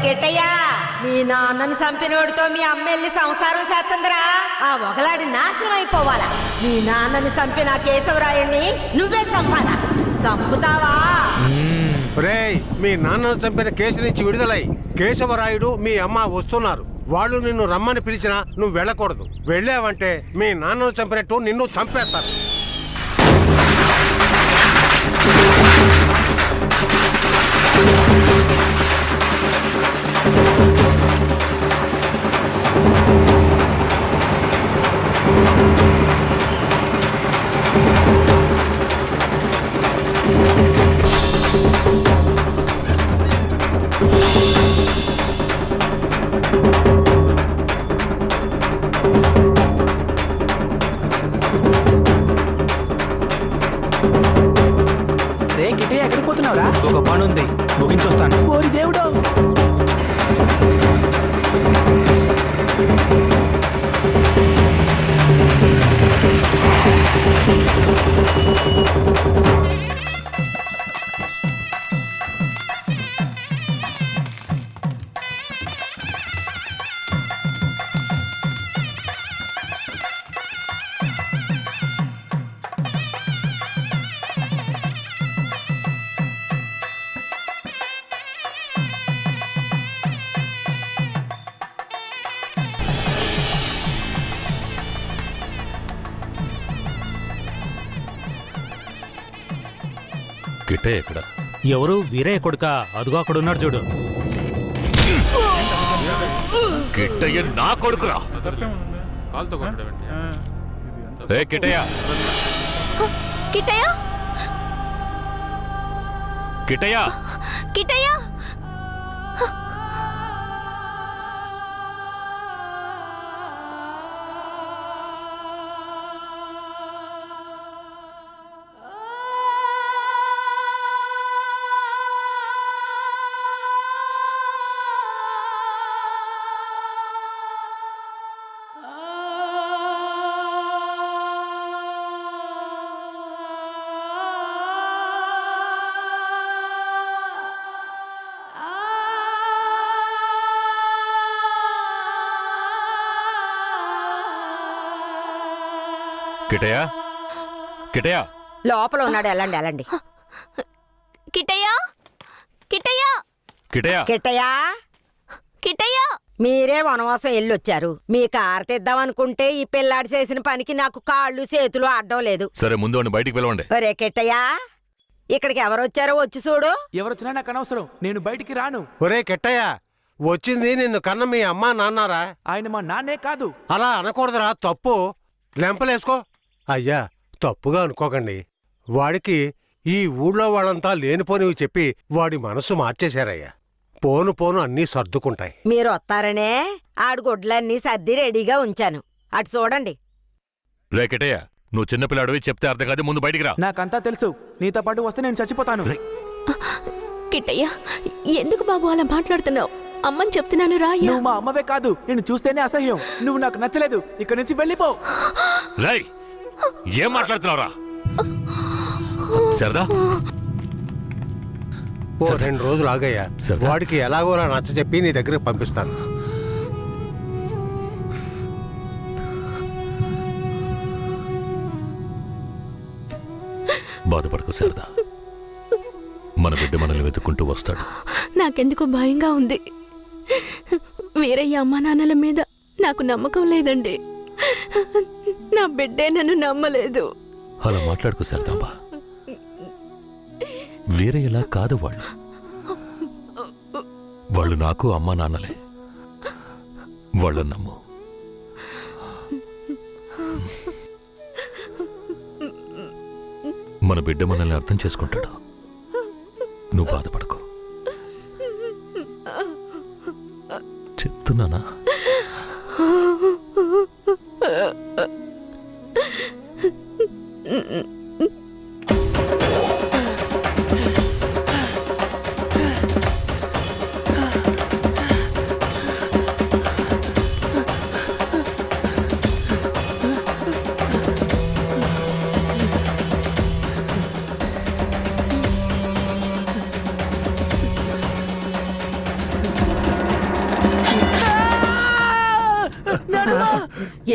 కిట్టయ్యా, మీ నాన్నని చంపినోడితో మీ అమ్మ వెళ్ళి సంసారం చేస్తుందిరా. ఆ ఒకలాడి నాశనం అయిపోవాలా. మీ నాన్నని చంపిన కేశవరాయుణ్ణి నువ్వే చంపాలా? చంపుతావా? రేయ్, మీ నాన్నను చంపిన కేసు నుంచి విడుదలై కేశవరాయుడు మీ అమ్మ వస్తున్నారు. వాళ్ళు నిన్ను రమ్మని పిలిచినా నువ్వు వెళ్ళకూడదు. వెళ్ళావంటే మీ నాన్నను చంపినట్టు నిన్ను చంపేస్తారు. రే కిటే, ఎక్కడికి పోతున్నావురా? ఒక పని ఉంది, ముగించొస్తాను. ఓరి దేవుడు! కిట్టే ఎక్కడ? ఎవరు? వీరయ్య కొడుక? అదుగో అక్కడున్నాడు చూడు. కిట్టయ్య నా కొడుకురా. ఏ కిట్టయ్య, కిట్టయ్య, కిట్టయ్య, కిట్టయ్య! కిట్టయ్య, కిట్టయ్య, లోపల ఉన్నాడు. వెళ్ళండి వెళ్ళండి. కిట్టయ్య, కిట్టయ్య, కిట్టయ్య, కిట్టయ్యా, కిట్టయ్య! మీరే వనవాసం వెళ్ళొచ్చారు. మీ కారు తెద్దామనుకుంటే ఈ పిల్లాడి చేసిన పనికి నాకు కాళ్ళు చేతులు అడ్డం లేదు. సరే ముందు వాడిని బయటికి పిలవండి. ఒరే కిట్టయ్యా, ఇక్కడికి ఎవరొచ్చారో వచ్చి చూడు. ఎవరొచ్చినా నాకు అనవసరం, నేను బయటికి రాను. ఒరే కిట్టయ్య, వచ్చింది నిన్ను కన్న మీ అమ్మ నాన్నారా? ఆయన మా నాన్నే కాదు. అలా అనకూడదురా, తప్పు. లెంపలేసుకో. అయ్యా, తప్పుగా అనుకోకండి. వాడికి ఈ ఊళ్ళో వాళ్ళంతా లేనిపోనివి చెప్పి వాడి మనసు మార్చేశారయ్యా. పోను పోను అన్నీ సర్దుకుంటాయి. మీరు వస్తారనే ఆడు గుడ్లన్నీ సర్ది రెడీగా ఉంచాను. అటు చూడండి. రే కిట్టయ్య, నువ్వు చిన్నపిల్లాడివి, చెప్తే అర్థం కాదు. ముందు బయటికి రా. నాకంతా తెలుసు. నీతో పాటు వస్తే నేను చచ్చిపోతాను. కిట్టయ్య, ఎందుకు బాబు అలా మాట్లాడుతున్నావు? అమ్మని చెప్తున్నాను రా. నువ్వు మా అమ్మవే కాదు, నేను చూస్తేనే అసహ్యం. నువ్వు నాకు నచ్చలేదు, ఇక్కడి నుంచి వెళ్ళిపో. రేయ్, ఏం మాట్లాడుతున్నావురా? సరదా, ఓ 2 రోజులు ఆగయ్యా. వాడికి ఎలాగోలా నచ్చ చెప్పి నీ దగ్గరకు పంపిస్తాను. బాధపడకు శారదా, మన బిడ్డ మనల్ని వెతుక్కుంటూ వస్తాడు. నాకెందుకు భయంగా ఉంది. వీరయ్య అమ్మా నాన్నల మీద నాకు నమ్మకం లేదండి. నా బిడ్డే నన్ను నమ్మలేదు. అలా మాట్లాడుకో శారదాంబ. వేరే ఎలా కాదు వాళ్ళు. వాళ్ళు నాకు అమ్మా నాన్నలే. వాళ్ళని నమ్ము. మన బిడ్డ మనల్ని అర్థం చేసుకుంటాడు. నువ్వు బాధపడకు. చెప్తున్నానా?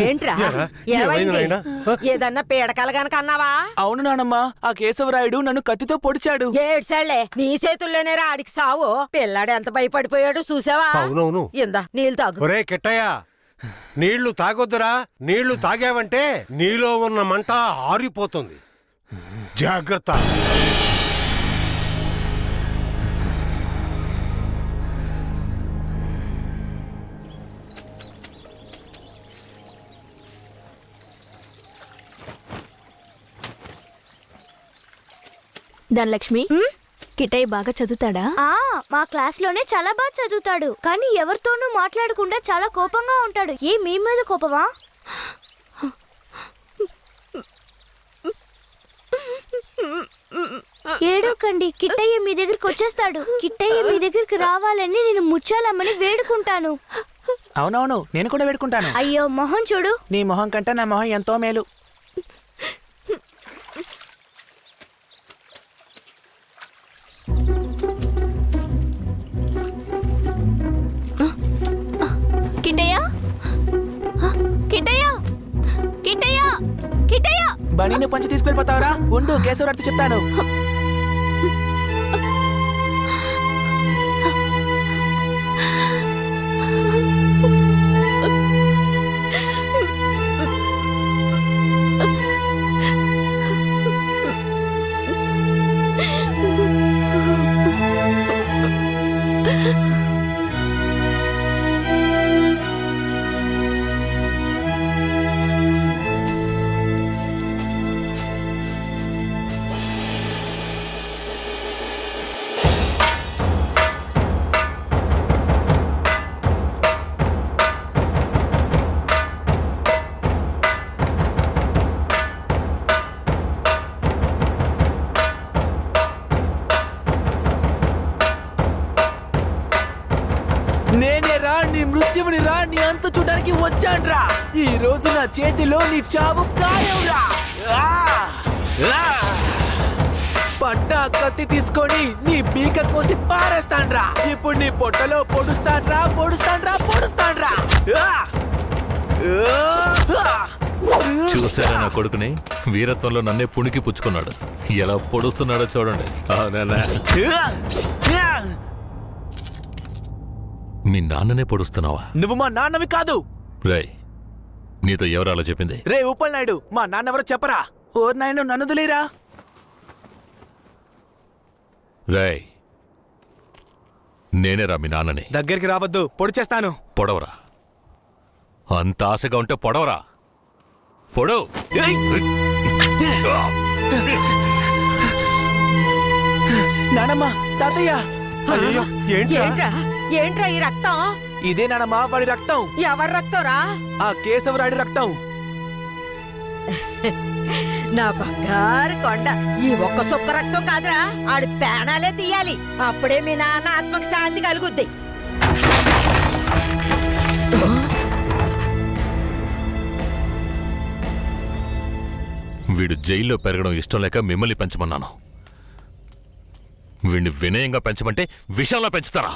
ఏంట్రా ఎరా, ఏమైంది నాయనా? ఏదన్నా పీడకలు గనక అన్నావా? అవును నానమ్మ, ఆ కేశవరాయుడు నన్ను కత్తితో పొడిచాడు. ఏడ్సాళ్లే, నీ చేతుల్లోనే ఆడికి సావు. పిల్లాడు ఎంత భయపడిపోయాడు చూసావా? అవునవును. ఇందా నీళ్ళు తాగు. ఒరే కిట్టయ్య, నీళ్లు తాగొద్దురా. నీళ్లు తాగావంటే నీలో ఉన్న మంట ఆరిపోతుంది. జాగ్రత్త. ధనలక్ష్మి, కిటయ్య బాగా చదువుతాడా? మా క్లాస్ లోనే చాలా బాగా చదువుతాడు, కానీ ఎవరితోనూ మాట్లాడకుండా చాలా కోపంగా ఉంటాడు. మీ మీద కోపమా? ఏడోకండి, కిట్టయ్య మీ దగ్గరికి వచ్చేస్తాడు. కిట్టయ్య మీ దగ్గరికి రావాలని నేను ముచ్చాలమ్మని వేడుకుంటాను. అవునవును, నేను కూడా వేడుకుంటాను. అయ్యో మొహం చూడు. నీ మొహం కంటే నా మొహం ఎంతో మేలు. కిటయ్య, కిటయ్య, కిటయ్య, కిటయ్య! బనీని పంచి తీసుకెళ్ళిపోతావురా? ఉండు, కేశవరాయుడు చెప్తాను. నేనే రా, నీ మృత్యువుని రా, నీ అంత చూడడానికి వచ్చాన్రా. ఈ రోజు నా చేతిలో నీ చావు ఖాయంరా. పట్టా కత్తి తీసుకొని నీ పీక కోసి పారేస్తాన్రా. ఇప్పుడు నీ పొట్టలో పొడుస్తాన్రా, పొడుస్తాన్రా, పొడుస్తాన్రా. చూసారా నా కొడుకుని? వీరత్వంలో నన్నే పుణికి పుచ్చుకున్నాడు. ఎలా పొడుస్తున్నాడో చూడండి. మీ నాన్ననే పొడుస్తున్నావా? నువ్వు మా నాన్నవి కాదు. రేయ్, నీతో ఎవరు అలా చెప్పింది? రే ఉప్పల్ నాయుడు, మా నాన్నెవరో చెప్పరా? ఓ నాయుడు, నన్ను వదిలేరా. రేయ్, నేనేరా మీ నాన్నని. దగ్గరికి రావద్దు, పొడి చేస్తాను. పొడవరా. అంత ఆశగా ఉంటే పొడవరా. పొడవు. నానమ్మ, తాతయ్య. అయ్యో, ఏంట్రా? ఏంట్రా ఏంట్రా ఈ రక్తం? ఇదే నానమ్మ, వాడి రక్తం. ఎవరి రక్తంరా? ఆ కేశవరాయుడి రక్తం. నా బంగారు కొండ, ఈ ఒక్క సుక్క రక్తం కాదురా, ఆడి పేణాలే తీయాలి. అప్పుడే మీ నాన్న ఆత్మకి శాంతి కలుగుద్ది. వీడు జైల్లో పెరగడం ఇష్టం లేక మిమ్మల్ని పెంచమన్నాను. వీడిని వినయంగా పెంచమంటే విషంలో పెంచుతారా?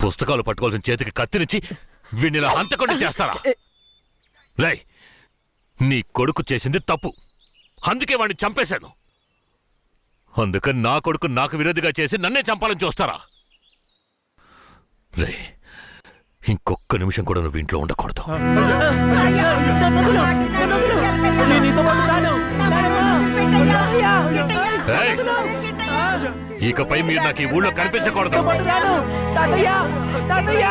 పుస్తకాలు పట్టుకోవాల్సిన చేతికి కత్తినిచ్చి వీడిని ఇలా హంతకుండా చేస్తారా? రేయ్, నీ కొడుకు చేసింది తప్పు, అందుకే వాడిని చంపేశాను. అందుకని నా కొడుకు నాకు విరోధిగా చేసి నన్నే చంపాలని చూస్తారా? రే, ఇంకొక్క నిమిషం కూడా నువ్వు ఇంట్లో ఉండకూడదు. నేను నీతో పాటు రాను. ఏయ్, ఇకపై మీరు నాకు ఈ ఊళ్ళో కనిపించకూడదు. నీతో పాటు రాను. తాతయ్య, తాతయ్య,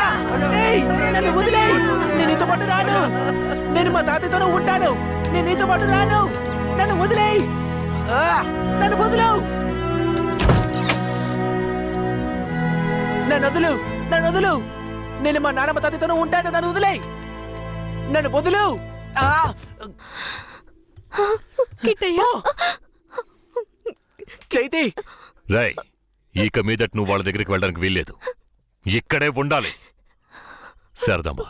ఏయ్, నన్ను వదిలేయ్. నేను నీతో పాటు రాను. నేను మా తాతయ్యతోనే ఉంటాను. నేను నీతో పాటు రాను. నన్ను వదిలేయ్. నన్ను వదులు. నన్ను వదులు, నన్ను వదులు. నేను మా నాన్నమ్మ తాతయ్యతోనే ఉంటాను. నన్ను వదిలేయ్. నన్ను వదులు. కిట్టయ్య, చైతి, రాయ్, ఇక మీదట నువ్వు వాళ్ళ దగ్గరికి వెళ్ళడానికి వీల్లేదు. ఇక్కడే ఉండాలి. శారదమ్మ,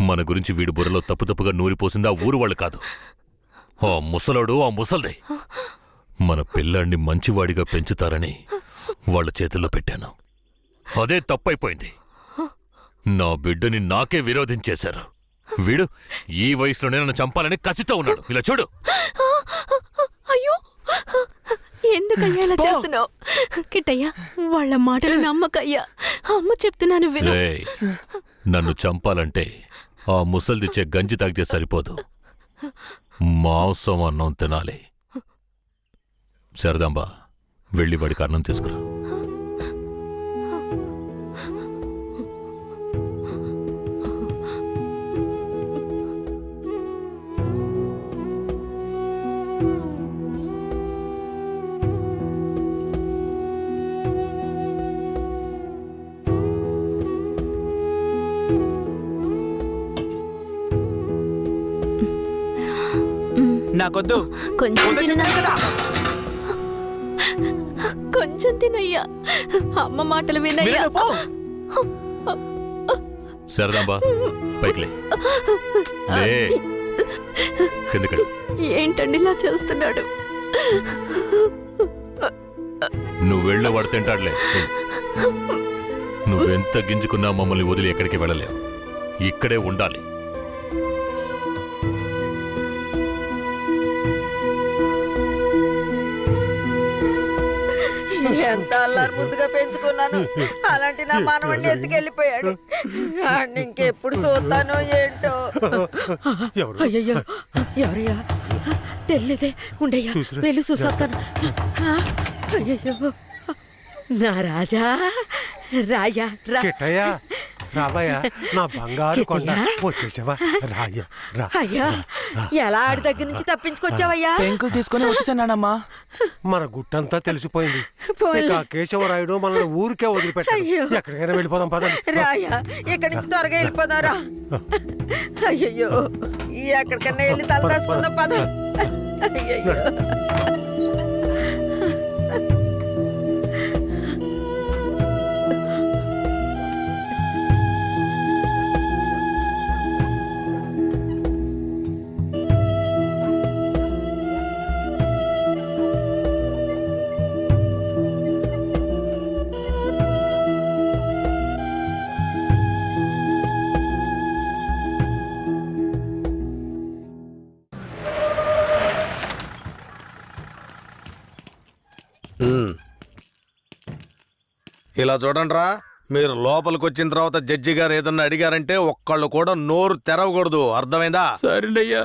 మన గురించి వీడి బుర్రలో తప్పుగా నూరిపోసింది ఆ ఊరు వాళ్ళు కాదు, ఆ ముసలోడు, ఆ ముసల్దే. మన పిల్లాన్ని మంచివాడిగా పెంచుతారని వాళ్ళ చేతుల్లో పెట్టాను. అదే తప్పైపోయింది. నా బిడ్డని నాకే విరోధించేశారు. వీడు ఈ వయసులోనే నన్ను చంపాలని కసితో ఉన్నాడు. ఇలా చూడు. అయ్యో ఎందుకయ్యా ఇలా చేస్తున్నావు? కిట్టయ్యా వాళ్ళ మాటలు నమ్మకయ్యా. అమ్మ చెప్తున్నాను విను. రేయ్, నన్ను చంపాలంటే ఆ ముసల్దిచ్చే గంజి తాగితే సరిపోదు, మాంసం అన్నం తినాలి. శారదాంబ, వెళ్ళి వాడికి అన్నం తీసుకురా. నాకొద్దు. కొంచెం వద్దు తిను. చెప్పాను కదా. కొంచెం తినయ్యా. అమ్మ మాటలు వినయ్యా. వినను, పో. శారదాంబ, పైకి లే. లే, కిందకి. ఏంటండి ఇలా చేస్తున్నాడు? నువ్వు వెళ్ళే వాడు తింటాడులే. నువ్వెంత గింజుకున్నా మమ్మల్ని వదిలి ఎక్కడికి వెళ్ళలేవు. ఇక్కడే ఉండాలి. ఎంత అల్లారు ముద్దుగా పెంచుకున్నాను, అలాంటి నా మనవడిని ఎత్తుకెళ్ళిపోయాడు. వాడిని ఇంకెప్పుడు చూస్తానో ఏంటో. ఎవరు? అయ్యయ్యో, ఎవరయ్యా? తెలియదే. ఉండయ్యా, చూసిరా. వెళ్ళి చూసొస్తాను. అయ్యయ్యో, నా రాజా, రాయా రా. కిట్టయ్యా, రావయ్యా, నా బంగారు కొండ. కిట్టయ్యా? వచ్చేసావా? రాయ్యా, రా. అయ్యా, ఎలా ఆడి దగ్గర నుంచి తప్పించుకొచ్చావయ్యా? పెంకులు తీసుకొని వచ్చేసానమ్మా. మన గుట్టంతా తెలిసిపోయింది. పోన్లే. ఇక ఆ కేశవరాయుడు మనల్ని ఊరికే వదిలిపెట్టాడు. అయ్యో. ఎక్కడికైనా వెళ్ళిపోదాం పదండి. రాయా, ఇక్కడి నుంచి త్వరగా వెళ్ళిపోదారా. అయ్యయ్యో, ఎక్కడికన్నా వెళ్ళి తలదాచుకుందాం పద. అయ్యయ్యో. ఇలా చూడండిరా, మీరు లోపలికి వచ్చిన తర్వాత జడ్జి గారు ఏదన్నా అడిగారంటే ఒక్కళ్ళు కూడా నోరు తెరవకూడదు. అర్థమైందా? సరేనయ్యా.